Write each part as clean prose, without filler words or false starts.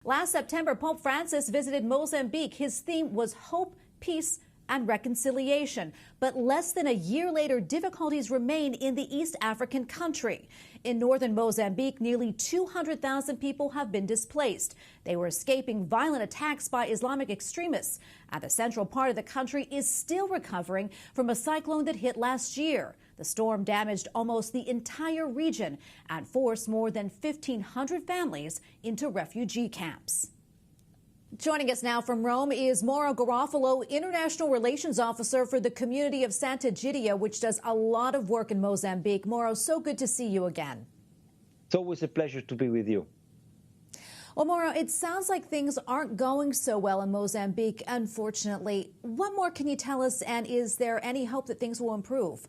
Last September, Pope Francis visited Mozambique. His theme was hope, peace, and reconciliation. But less than a year later, difficulties remain in the East African country. In northern Mozambique, nearly 200,000 people have been displaced. They were escaping violent attacks by Islamic extremists. And the central part of the country is still recovering from a cyclone that hit last year. The storm damaged almost the entire region and forced more than 1,500 families into refugee camps. Joining us now from Rome is Mauro Garofalo, International Relations Officer for the Community of Sant'Egidio, which does a lot of work in Mozambique. Mauro, so good to see you again. It's always a pleasure to be with you. Well, Mauro, it sounds like things aren't going so well in Mozambique, unfortunately. What more can you tell us, and is there any hope that things will improve?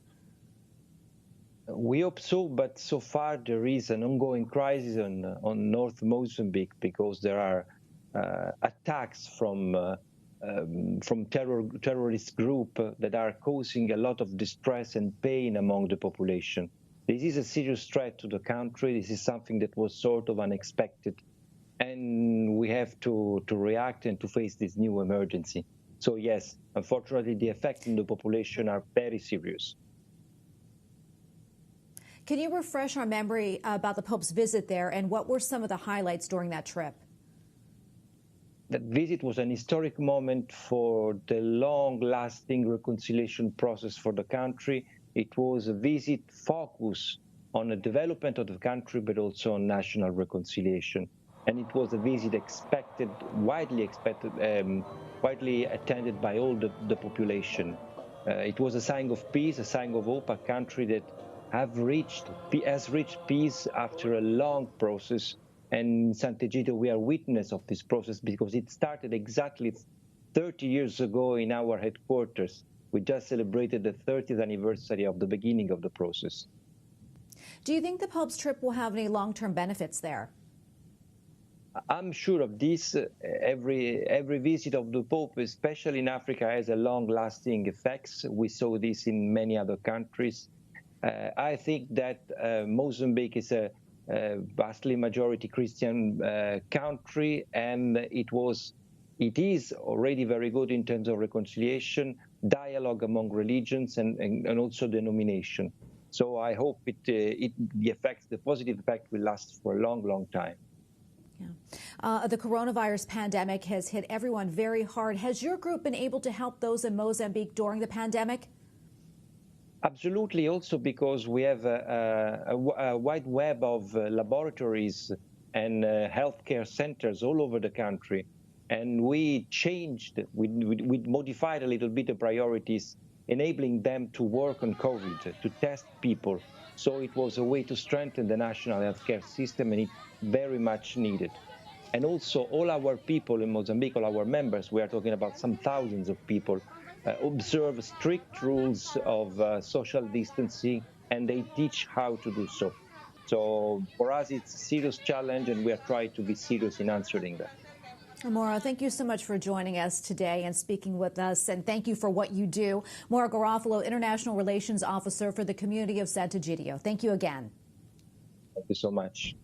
We hope so, but so far there is an ongoing crisis on North Mozambique because there are attacks from terrorist group that are causing a lot of distress and pain among the population. This is a serious threat to the country. This is something that was sort of unexpected, and we have to react and to face this new emergency. So yes, unfortunately, the effects on the population are very serious. Can you refresh our memory about the Pope's visit there, and what were some of the highlights during that trip? That visit was an historic moment for the long-lasting reconciliation process for the country. It was a visit focused on the development of the country, but also on national reconciliation. And it was a visit widely attended by all the population. It was a sign of peace, a sign of hope, a country that has reached peace after a long process. And in Sant'Egidio, we are witness of this process because it started exactly 30 years ago in our headquarters. We just celebrated the 30th anniversary of the beginning of the process. Do you think the Pope's trip will have any long-term benefits there? I'm sure of this. Every visit of the Pope, especially in Africa, has a long-lasting effects. We saw this in many other countries. I think that Mozambique is a vastly majority Christian country, and it is already very good in terms of reconciliation, dialogue among religions, and also denomination. So I hope the positive effect will last for a long, long time. Yeah. The coronavirus pandemic has hit everyone very hard. Has your group been able to help those in Mozambique during the pandemic? Absolutely, also because we have a wide web of laboratories and healthcare centers all over the country. And we modified a little bit the priorities, enabling them to work on COVID, to test people. So it was a way to strengthen the national healthcare system, and it very much needed. And also all our people in Mozambique, all our members, we are talking about some thousands of people, observe strict rules of social distancing, and they teach how to do so. So for us, it's a serious challenge, and we are trying to be serious in answering that. Mauro, thank you so much for joining us today and speaking with us, and thank you for what you do. Mauro Garofalo, International Relations Officer for the Community of Sant'Egidio. Thank you again. Thank you so much.